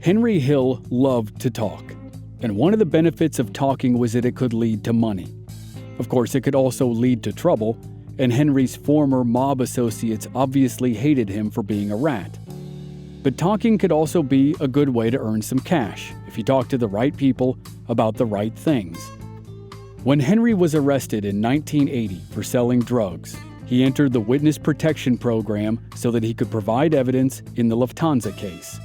Henry Hill loved to talk, and one of the benefits of talking was that it could lead to money. Of course, it could also lead to trouble, and Henry's former mob associates obviously hated him for being a rat. But talking could also be a good way to earn some cash if you talk to the right people about the right things. When Henry was arrested in 1980 for selling drugs, he entered the Witness Protection Program so that he could provide evidence in the Lufthansa case.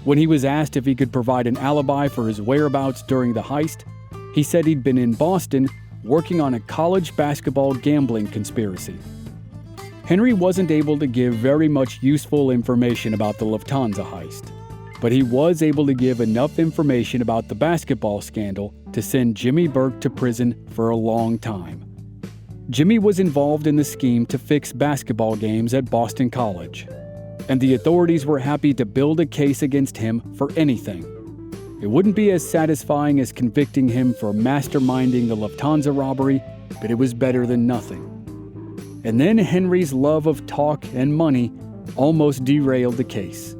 When he was asked if he could provide an alibi for his whereabouts during the heist, he said he'd been in Boston working on a college basketball gambling conspiracy. Henry wasn't able to give very much useful information about the Lufthansa heist, but he was able to give enough information about the basketball scandal to send Jimmy Burke to prison for a long time. Jimmy was involved in the scheme to fix basketball games at Boston College, and the authorities were happy to build a case against him for anything. It wouldn't be as satisfying as convicting him for masterminding the Lufthansa robbery, but it was better than nothing. And then Henry's love of talk and money almost derailed the case.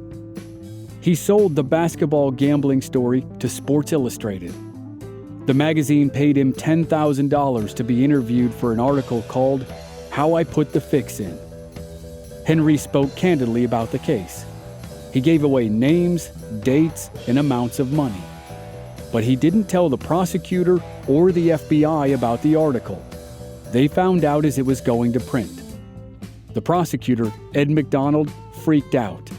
He sold the basketball gambling story to Sports Illustrated. The magazine paid him $10,000 to be interviewed for an article called "How I Put the Fix In." Henry spoke candidly about the case. He gave away names, dates, and amounts of money. But he didn't tell the prosecutor or the FBI about the article. They found out as it was going to print. The prosecutor, Ed McDonald, freaked out.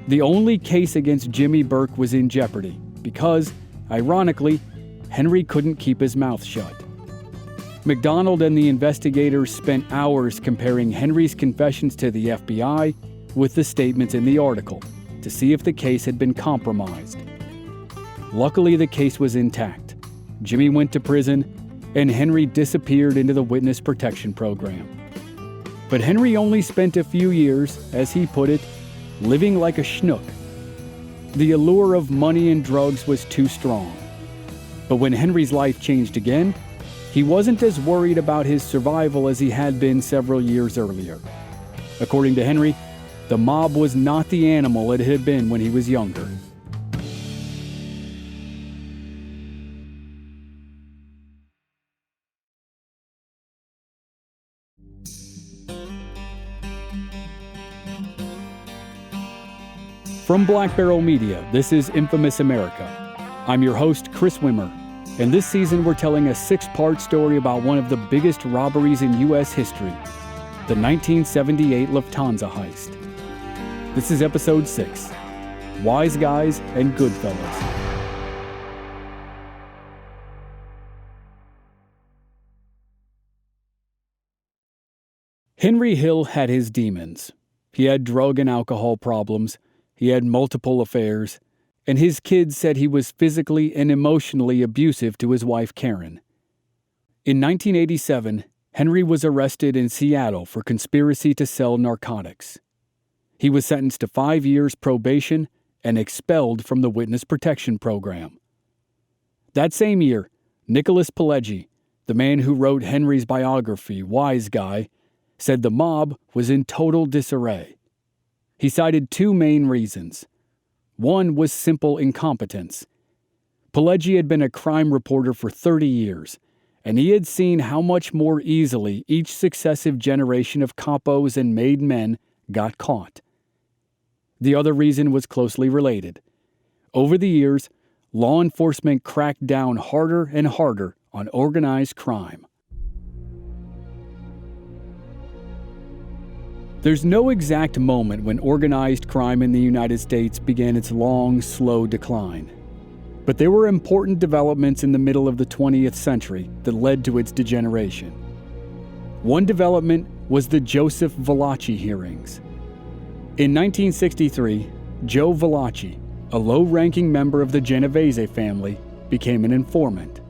The only case against Jimmy Burke was in jeopardy because, ironically, Henry couldn't keep his mouth shut. McDonald and the investigators spent hours comparing Henry's confessions to the FBI with the statements in the article to see if the case had been compromised. Luckily, the case was intact. Jimmy went to prison, and Henry disappeared into the Witness Protection Program. But Henry only spent a few years, as he put it, living like a schnook. The allure of money and drugs was too strong. But when Henry's life changed again, he wasn't as worried about his survival as he had been several years earlier. According to Henry, the mob was not the animal it had been when he was younger. From Black Barrel Media, this is Infamous America. I'm your host, Chris Wimmer, and this season we're telling a 6-part story about one of the biggest robberies in U.S. history, the 1978 Lufthansa Heist. This is Episode 6, Wiseguys and Goodfellas. Henry Hill had his demons. He had drug and alcohol problems, he had multiple affairs, and his kids said he was physically and emotionally abusive to his wife Karen. In 1987, Henry was arrested in Seattle for conspiracy to sell narcotics. He was sentenced to 5 years probation and expelled from the Witness Protection Program. That same year, Nicholas Pileggi, the man who wrote Henry's biography, Wiseguy, said the mob was in total disarray. He cited 2 main reasons. One was simple incompetence. Pileggi had been a crime reporter for 30 years, and he had seen how much more easily each successive generation of capos and made men got caught. The other reason was closely related. Over the years, law enforcement cracked down harder and harder on organized crime. There's no exact moment when organized crime in the United States began its long, slow decline. But there were important developments in the middle of the 20th century that led to its degeneration. One development was the Joseph Velacci hearings. In 1963, Joe Velacci, a low-ranking member of the Genovese family, became an informant.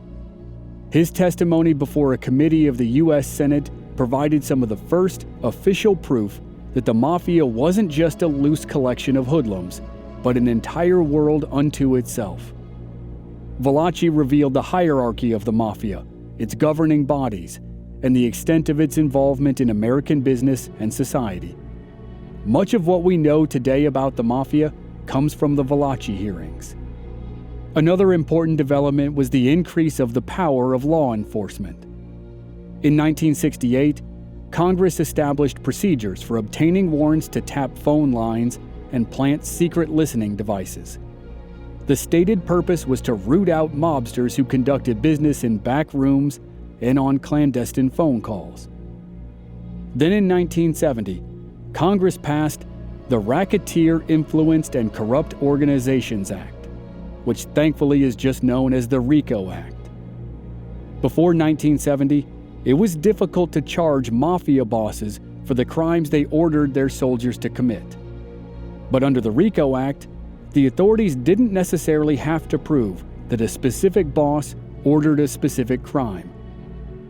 His testimony before a committee of the U.S. Senate provided some of the first official proof that the mafia wasn't just a loose collection of hoodlums, but an entire world unto itself. Velacci revealed the hierarchy of the mafia, its governing bodies, and the extent of its involvement in American business and society. Much of what we know today about the mafia comes from the Velacci hearings. Another important development was the increase of the power of law enforcement. In 1968, Congress established procedures for obtaining warrants to tap phone lines and plant secret listening devices. The stated purpose was to root out mobsters who conducted business in back rooms and on clandestine phone calls. Then in 1970, Congress passed the Racketeer Influenced and Corrupt Organizations Act, which thankfully is just known as the Rico Act. Before 1970, it was difficult to charge mafia bosses for the crimes they ordered their soldiers to commit. But under the Rico Act, the authorities didn't necessarily have to prove that a specific boss ordered a specific crime.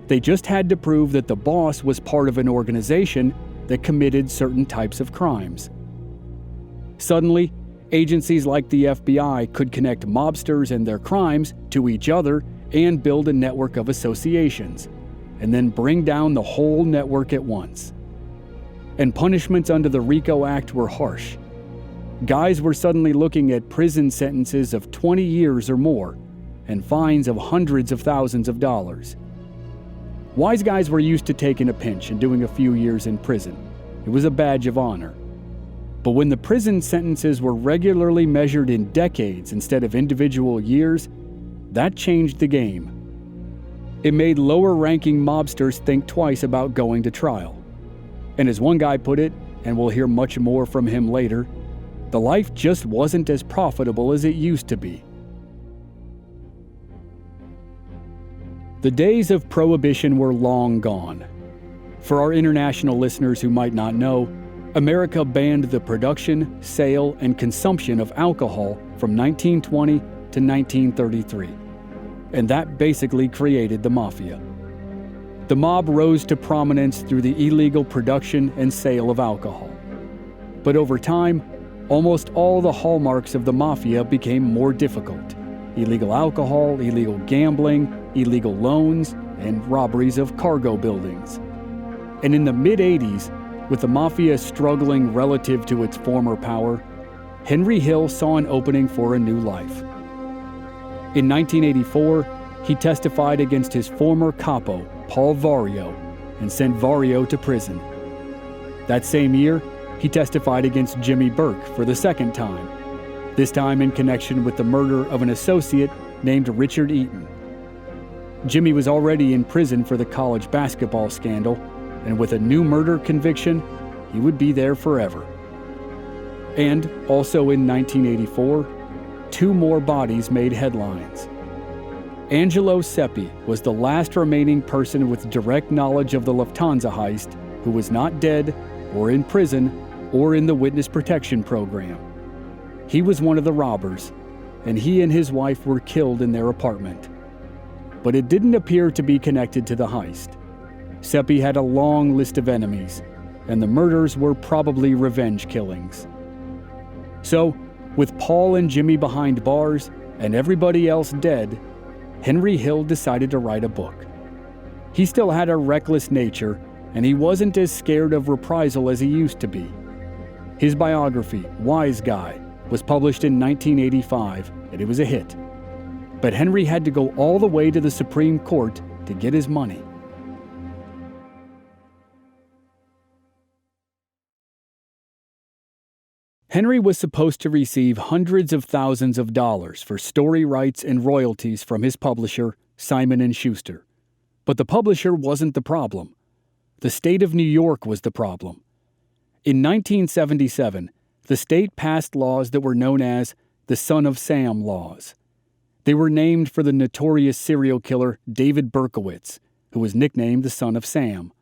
They just had to prove that the boss was part of an organization that committed certain types of crimes. Suddenly, agencies like the FBI could connect mobsters and their crimes to each other and build a network of associations, and then bring down the whole network at once. And punishments under the Rico Act were harsh. Guys were suddenly looking at prison sentences of 20 years or more, and fines of hundreds of thousands of dollars. Wiseguys were used to taking a pinch and doing a few years in prison. It was a badge of honor. But when the prison sentences were regularly measured in decades instead of individual years, that changed the game. It made lower-ranking mobsters think twice about going to trial. And as one guy put it, and we'll hear much more from him later, the life just wasn't as profitable as it used to be. The days of prohibition were long gone. For our international listeners who might not know, America banned the production, sale, and consumption of alcohol from 1920 to 1933. And that basically created the mafia. The mob rose to prominence through the illegal production and sale of alcohol. But over time, almost all the hallmarks of the mafia became more difficult. Illegal alcohol, illegal gambling, illegal loans, and robberies of cargo buildings. And in the mid-'80s, with the mafia struggling relative to its former power, Henry Hill saw an opening for a new life. In 1984, he testified against his former capo, Paul Vario, and sent Vario to prison. That same year, he testified against Jimmy Burke for the second time, this time in connection with the murder of an associate named Richard Eaton. Jimmy was already in prison for the college basketball scandal, and with a new murder conviction, he would be there forever. And also in 1984, 2 more bodies made headlines. Angelo Sepi was the last remaining person with direct knowledge of the Lufthansa heist who was not dead or in prison or in the witness protection program. He was one of the robbers, and he and his wife were killed in their apartment. But it didn't appear to be connected to the heist. Sepi had a long list of enemies, and the murders were probably revenge killings. So, with Paul and Jimmy behind bars and everybody else dead, Henry Hill decided to write a book. He still had a reckless nature, and he wasn't as scared of reprisal as he used to be. His biography, Wiseguy, was published in 1985, and it was a hit. But Henry had to go all the way to the Supreme Court to get his money. Henry was supposed to receive hundreds of thousands of dollars for story rights and royalties from his publisher, Simon & Schuster. But the publisher wasn't the problem. The state of New York was the problem. In 1977, the state passed laws that were known as the Son of Sam laws. They were named for the notorious serial killer David Berkowitz, who was nicknamed the Son of Sam.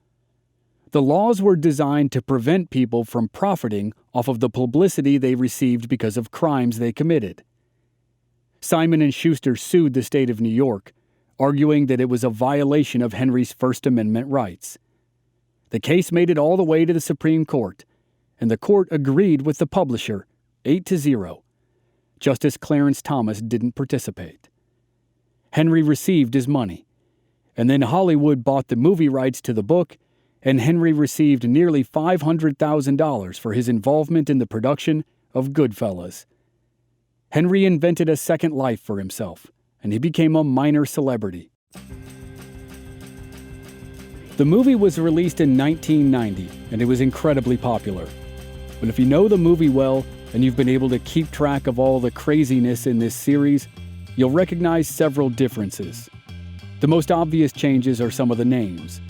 The laws were designed to prevent people from profiting off of the publicity they received because of crimes they committed. Simon & Schuster sued the state of New York, arguing that it was a violation of Henry's First Amendment rights. The case made it all the way to the Supreme Court, and the court agreed with the publisher, 8-0. Justice Clarence Thomas didn't participate. Henry received his money, and then Hollywood bought the movie rights to the book, and Henry received nearly $500,000 for his involvement in the production of Goodfellas, Henry invented a second life for himself, and he became a minor celebrity. The movie was released in 1990, and it was incredibly popular. But if you know the movie well, and you've been able to keep track of all the craziness in this series, you'll recognize several differences. The most obvious changes are some of the names.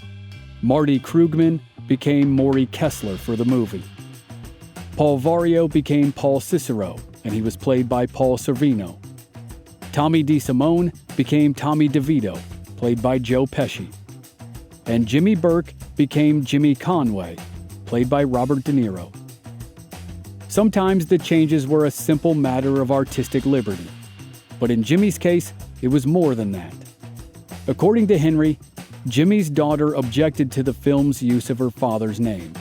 Marty Krugman became Maury Kessler for the movie. Paul Vario became Paul Cicero, and he was played by Paul Sorvino. Tommy DeSimone became Tommy DeVito, played by Joe Pesci. And Jimmy Burke became Jimmy Conway, played by Robert De Niro. Sometimes the changes were a simple matter of artistic liberty, but in Jimmy's case, it was more than that. According to Henry, Jimmy's daughter objected to the film's use of her father's name.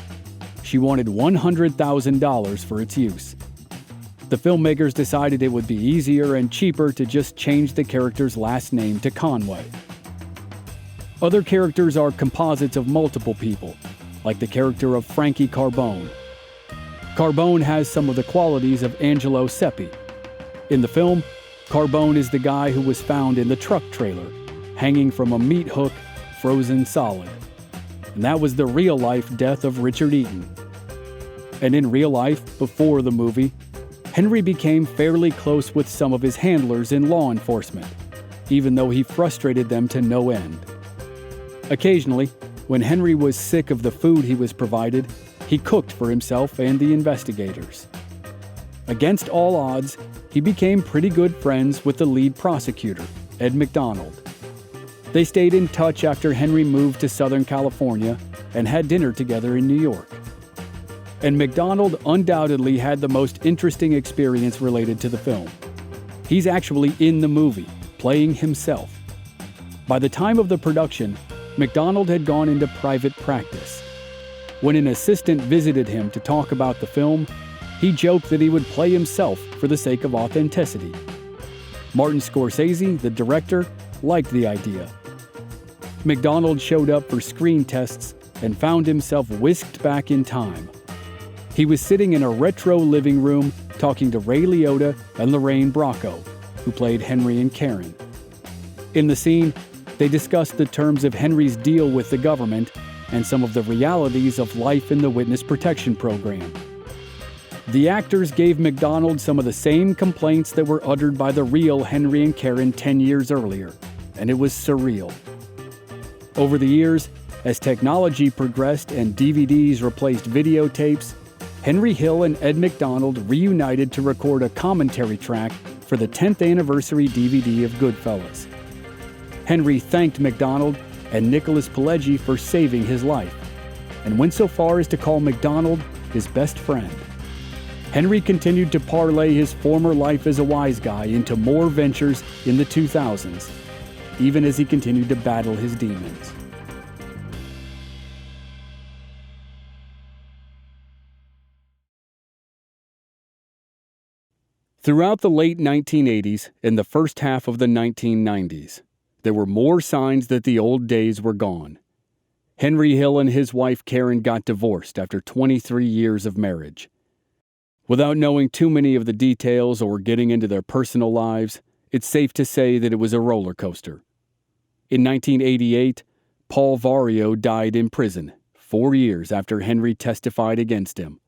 She wanted $100,000 for its use. The filmmakers decided it would be easier and cheaper to just change the character's last name to Conway. Other characters are composites of multiple people, like the character of Frankie Carbone. Carbone has some of the qualities of Angelo Sepi. In the film, Carbone is the guy who was found in the truck trailer, hanging from a meat hook, frozen solid. And that was the real-life death of Richard Eaton. And in real life, before the movie, Henry became fairly close with some of his handlers in law enforcement, even though he frustrated them to no end. Occasionally, when Henry was sick of the food he was provided, he cooked for himself and the investigators. Against all odds, he became pretty good friends with the lead prosecutor, Ed McDonald. They stayed in touch after Henry moved to Southern California and had dinner together in New York. And McDonald undoubtedly had the most interesting experience related to the film. He's actually in the movie, playing himself. By the time of the production, McDonald had gone into private practice. When an assistant visited him to talk about the film, he joked that he would play himself for the sake of authenticity. Martin Scorsese, the director, liked the idea. McDonald showed up for screen tests and found himself whisked back in time. He was sitting in a retro living room talking to Ray Liotta and Lorraine Bracco, who played Henry and Karen. In the scene, they discussed the terms of Henry's deal with the government and some of the realities of life in the Witness Protection Program. The actors gave McDonald some of the same complaints that were uttered by the real Henry and Karen 10 years earlier, and it was surreal. Over the years, as technology progressed and DVDs replaced videotapes, Henry Hill and Ed McDonald reunited to record a commentary track for the 10th anniversary DVD of Goodfellas. Henry thanked McDonald and Nicholas Pileggi for saving his life, and went so far as to call McDonald his best friend. Henry continued to parlay his former life as a wise guy into more ventures in the 2000s, even as he continued to battle his demons. Throughout the late 1980s and the first half of the 1990s, there were more signs that the old days were gone. Henry Hill and his wife Karen got divorced after 23 years of marriage. Without knowing too many of the details or getting into their personal lives, it's safe to say that it was a roller coaster. In 1988, Paul Vario died in prison, 4 years after Henry testified against him.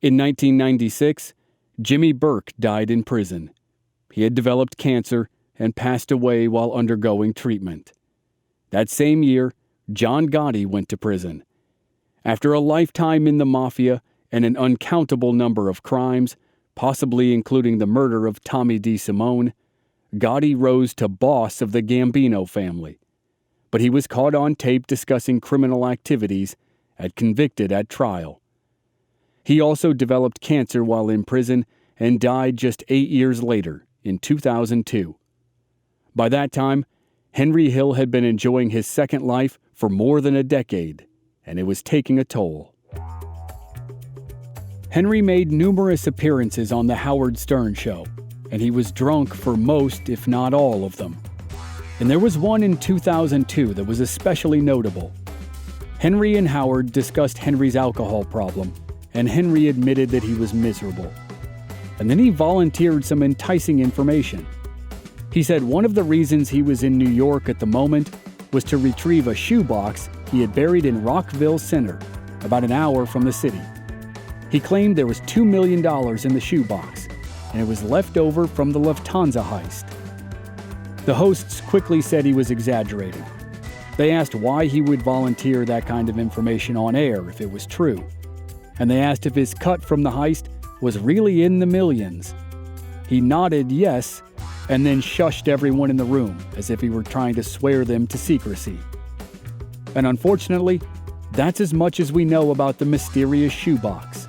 In 1996, Jimmy Burke died in prison. He had developed cancer and passed away while undergoing treatment. That same year, John Gotti went to prison. After a lifetime in the mafia and an uncountable number of crimes, possibly including the murder of Tommy DeSimone, Gotti rose to boss of the Gambino family. But he was caught on tape discussing criminal activities and convicted at trial. He also developed cancer while in prison and died just 8 years later, in 2002. By that time, Henry Hill had been enjoying his second life for more than a decade, and it was taking a toll. Henry made numerous appearances on The Howard Stern Show, and he was drunk for most, if not all, of them. And there was one in 2002 that was especially notable. Henry and Howard discussed Henry's alcohol problem, and Henry admitted that he was miserable. and then he volunteered some enticing information. He said one of the reasons he was in New York at the moment was to retrieve a shoebox he had buried in Rockville Center, about an hour from the city. He claimed there was $2 million in the shoebox, and it was left over from the Lufthansa heist. The hosts quickly said he was exaggerating. They asked why he would volunteer that kind of information on air if it was true, and they asked if his cut from the heist was really in the millions. He nodded yes, and then shushed everyone in the room as if he were trying to swear them to secrecy. And unfortunately, that's as much as we know about the mysterious shoebox.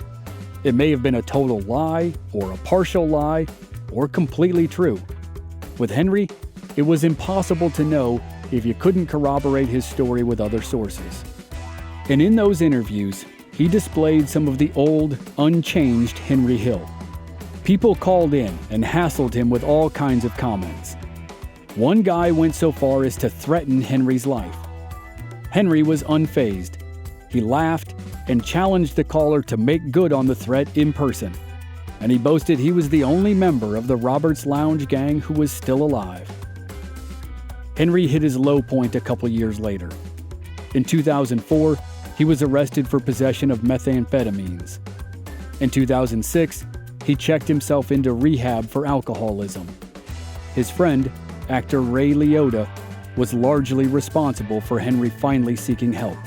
It may have been a total lie, or a partial lie, or completely true. With Henry, it was impossible to know if you couldn't corroborate his story with other sources. And in those interviews, he displayed some of the old, unchanged Henry Hill. People called in and hassled him with all kinds of comments. One guy went so far as to threaten Henry's life. Henry was unfazed. He laughed and challenged the caller to make good on the threat in person. And he boasted he was the only member of the Roberts Lounge gang who was still alive. Henry hit his low point a couple years later. In 2004, he was arrested for possession of methamphetamines. In 2006, he checked himself into rehab for alcoholism. His friend, actor Ray Liotta, was largely responsible for Henry finally seeking help.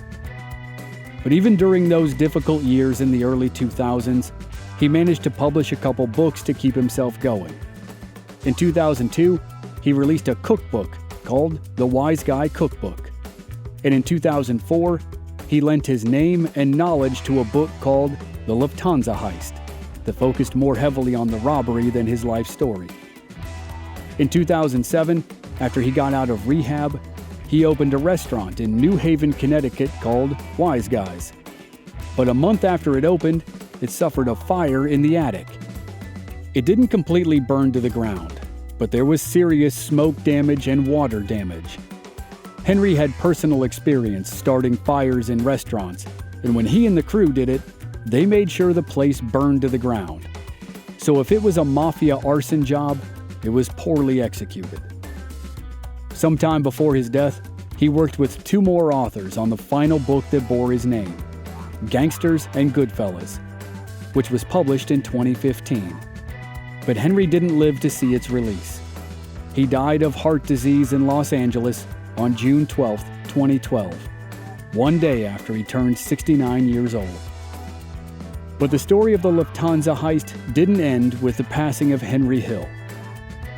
But even during those difficult years in the early 2000s, he managed to publish a couple books to keep himself going. In 2002, he released a cookbook called The Wiseguy Cookbook. And in 2004, he lent his name and knowledge to a book called The Lufthansa Heist, that focused more heavily on the robbery than his life story. In 2007, after he got out of rehab, he opened a restaurant in New Haven, Connecticut called Wiseguys. But a month after it opened, it suffered a fire in the attic. It didn't completely burn to the ground, but there was serious smoke damage and water damage. Henry had personal experience starting fires in restaurants, and when he and the crew did it, they made sure the place burned to the ground. So if it was a mafia arson job, it was poorly executed. Sometime before his death, he worked with two more authors on the final book that bore his name, Gangsters and Goodfellas, which was published in 2015. But Henry didn't live to see its release. He died of heart disease in Los Angeles on June 12, 2012, one day after he turned 69 years old. But the story of the Lufthansa heist didn't end with the passing of Henry Hill.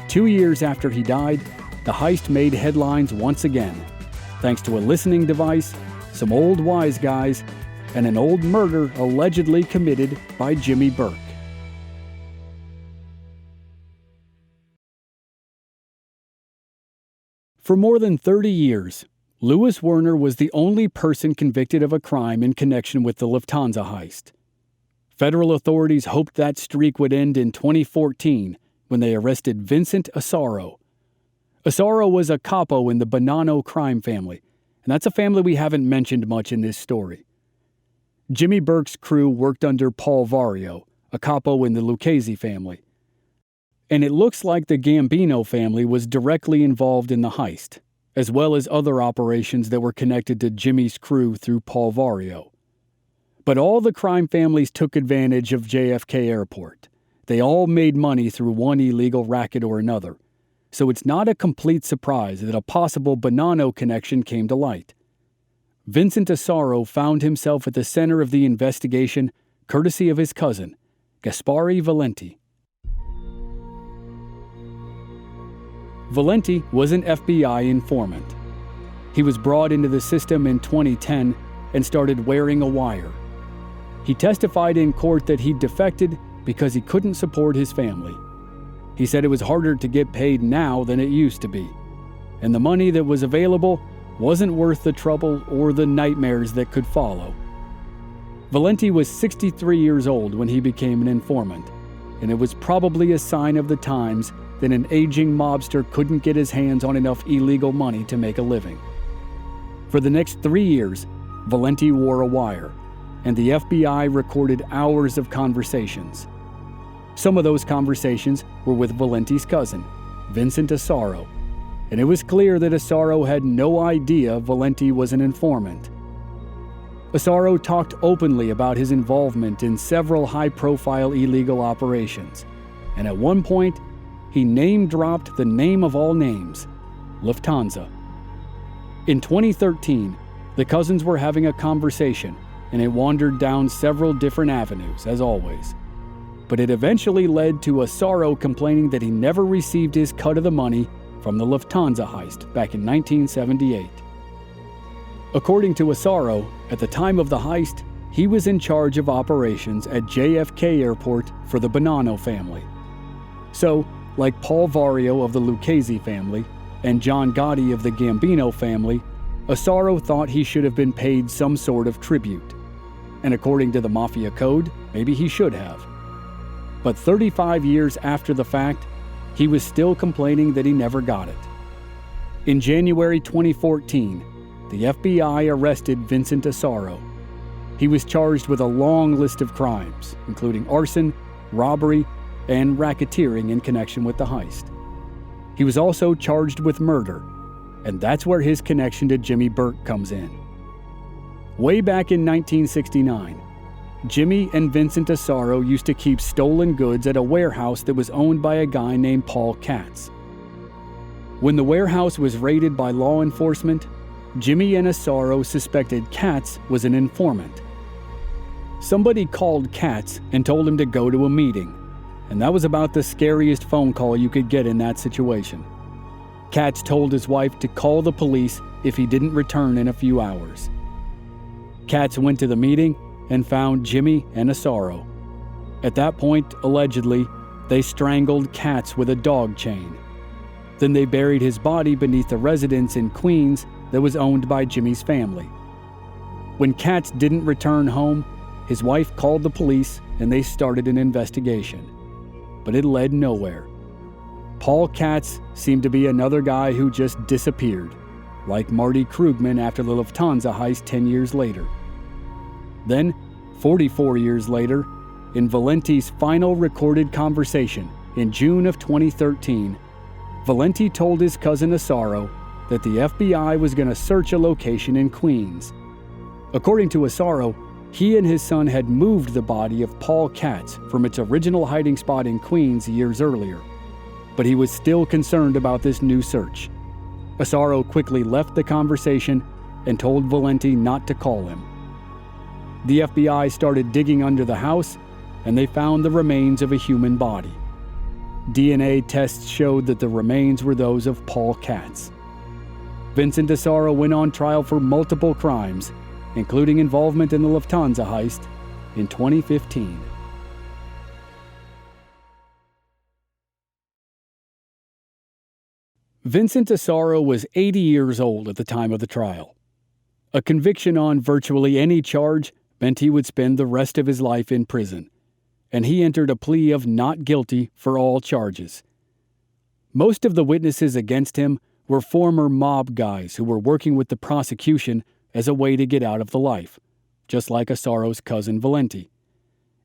2 years after he died, the heist made headlines once again, thanks to a listening device, some old wise guys, and an old murder allegedly committed by Jimmy Burke. For more than 30 years, Louis Werner was the only person convicted of a crime in connection with the Lufthansa heist. Federal authorities hoped that streak would end in 2014 when they arrested Vincent Asaro. Asaro was a capo in the Bonanno crime family, and that's a family we haven't mentioned much in this story. Jimmy Burke's crew worked under Paul Vario, a capo in the Lucchese family. And it looks like the Gambino family was directly involved in the heist, as well as other operations that were connected to Jimmy's crew through Paul Vario. But all the crime families took advantage of JFK Airport. They all made money through one illegal racket or another. So it's not a complete surprise that a possible Bonanno connection came to light. Vincent Asaro found himself at the center of the investigation, courtesy of his cousin, Gaspare Valenti. Valenti was an FBI informant. He was brought into the system in 2010 and started wearing a wire. He testified in court that he defected because he couldn't support his family. He said it was harder to get paid now than it used to be, and the money that was available wasn't worth the trouble or the nightmares that could follow. Valenti was 63 years old when he became an informant, and it was probably a sign of the times that an aging mobster couldn't get his hands on enough illegal money to make a living. For the next 3 years, Valenti wore a wire, and the FBI recorded hours of conversations. Some of those conversations were with Valenti's cousin, Vincent Asaro, and it was clear that Asaro had no idea Valenti was an informant. Asaro talked openly about his involvement in several high-profile illegal operations, and at one point, he name-dropped the name of all names, Lufthansa. In 2013, the cousins were having a conversation, and it wandered down several different avenues, as always. But it eventually led to Asaro complaining that he never received his cut of the money from the Lufthansa heist back in 1978. According to Asaro, at the time of the heist, he was in charge of operations at JFK Airport for the Bonanno family. So, like Paul Vario of the Lucchese family and John Gotti of the Gambino family, Asaro thought he should have been paid some sort of tribute. And according to the Mafia Code, maybe he should have. But 35 years after the fact, he was still complaining that he never got it. In January 2014, the FBI arrested Vincent Asaro. He was charged with a long list of crimes, including arson, robbery, and racketeering in connection with the heist. He was also charged with murder, and that's where his connection to Jimmy Burke comes in. Way back in 1969, Jimmy and Vincent Asaro used to keep stolen goods at a warehouse that was owned by a guy named Paul Katz. When the warehouse was raided by law enforcement, Jimmy and Asaro suspected Katz was an informant. Somebody called Katz and told him to go to a meeting, and that was about the scariest phone call you could get in that situation. Katz told his wife to call the police if he didn't return in a few hours. Katz went to the meeting and found Jimmy and Asaro. At that point, allegedly, they strangled Katz with a dog chain. Then they buried his body beneath a residence in Queens that was owned by Jimmy's family. When Katz didn't return home, his wife called the police and they started an investigation. But it led nowhere. Paul Katz seemed to be another guy who just disappeared, like Marty Krugman after the Lufthansa heist 10 years later. Then, 44 years later, in Valenti's final recorded conversation in June of 2013, Valenti told his cousin Asaro that the FBI was going to search a location in Queens. According to Asaro, he and his son had moved the body of Paul Katz from its original hiding spot in Queens years earlier, but he was still concerned about this new search. Asaro quickly left the conversation and told Valenti not to call him. The FBI started digging under the house, and they found the remains of a human body. DNA tests showed that the remains were those of Paul Katz. Vincent Asaro went on trial for multiple crimes, including involvement in the Lufthansa heist, in 2015. Vincent Asaro was 80 years old at the time of the trial. A conviction on virtually any charge meant he would spend the rest of his life in prison, and he entered a plea of not guilty for all charges. Most of the witnesses against him were former mob guys who were working with the prosecution as a way to get out of the life, just like Asaro's cousin Valenti,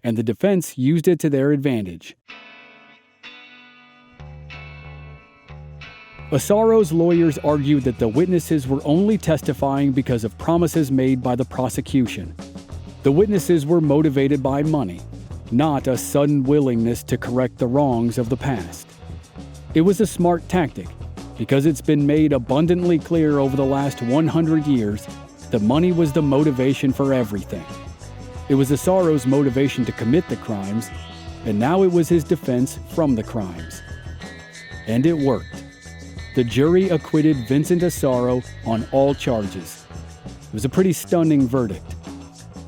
and the defense used it to their advantage. Asaro's lawyers argued that the witnesses were only testifying because of promises made by the prosecution. The witnesses were motivated by money, not a sudden willingness to correct the wrongs of the past. It was a smart tactic, because it's been made abundantly clear over the last 100 years that money was the motivation for everything. It was Asaro's motivation to commit the crimes, and now it was his defense from the crimes. And it worked. The jury acquitted Vincent Asaro on all charges. It was a pretty stunning verdict.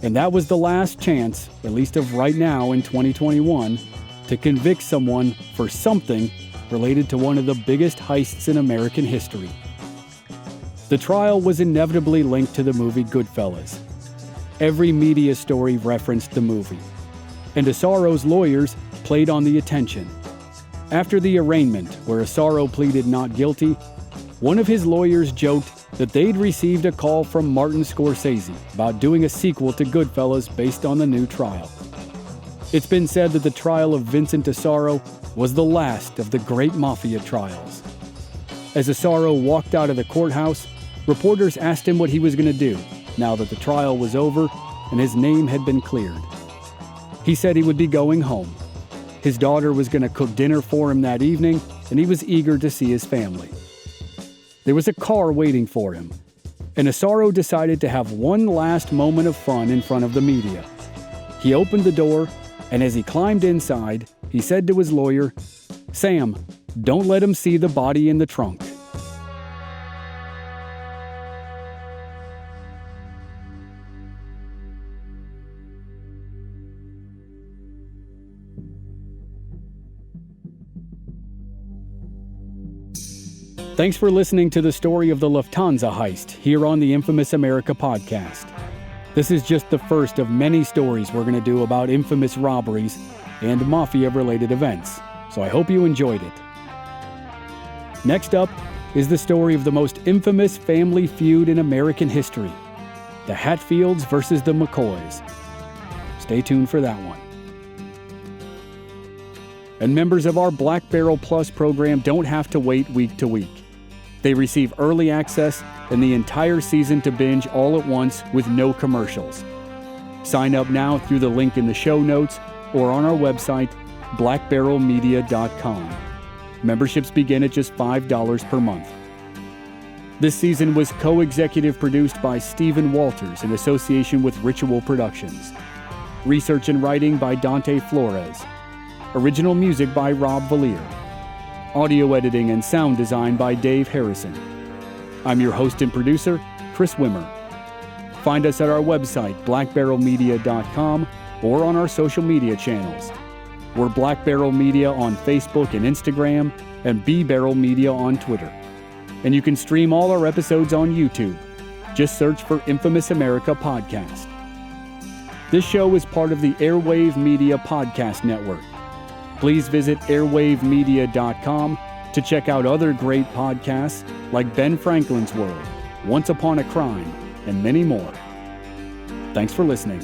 And that was the last chance, at least of right now in 2021, to convict someone for something related to one of the biggest heists in American history. The trial was inevitably linked to the movie Goodfellas. Every media story referenced the movie, and Asaro's lawyers played on the attention. After the arraignment, where Asaro pleaded not guilty, one of his lawyers joked that they'd received a call from Martin Scorsese about doing a sequel to Goodfellas based on the new trial. It's been said that the trial of Vincent Asaro was the last of the great mafia trials. As Asaro walked out of the courthouse, reporters asked him what he was going to do now that the trial was over and his name had been cleared. He said he would be going home. His daughter was going to cook dinner for him that evening, and he was eager to see his family. There was a car waiting for him, and Asaro decided to have one last moment of fun in front of the media. He opened the door, and as he climbed inside, he said to his lawyer, "Sam, don't let him see the body in the trunk." Thanks for listening to the story of the Lufthansa Heist here on the Infamous America podcast. This is just the first of many stories we're going to do about infamous robberies and mafia-related events, so I hope you enjoyed it. Next up is the story of the most infamous family feud in American history, the Hatfields versus the Mccoys. Stay tuned for that one. And members of our Black Barrel Plus program don't have to wait week to week. They receive early access and the entire season to binge all at once with no commercials. Sign up now through the link in the show notes or on our website, blackbarrelmedia.com. Memberships begin at just $5 per month. This season was co-executive produced by Stephen Walters in association with Ritual Productions. Research and writing by Dante Flores. Original music by Rob Valier. Audio editing and sound design by Dave Harrison. I'm your host and producer, Chris Wimmer. Find us at our website, blackbarrelmedia.com, or on our social media channels. We're Black Barrel Media on Facebook and Instagram, and B Barrel Media on Twitter. And you can stream all our episodes on YouTube. Just search for Infamous America Podcast. This show is part of the Airwave Media Podcast Network. Please visit airwavemedia.com to check out other great podcasts like Ben Franklin's World, Once Upon a Crime, and many more. Thanks for listening.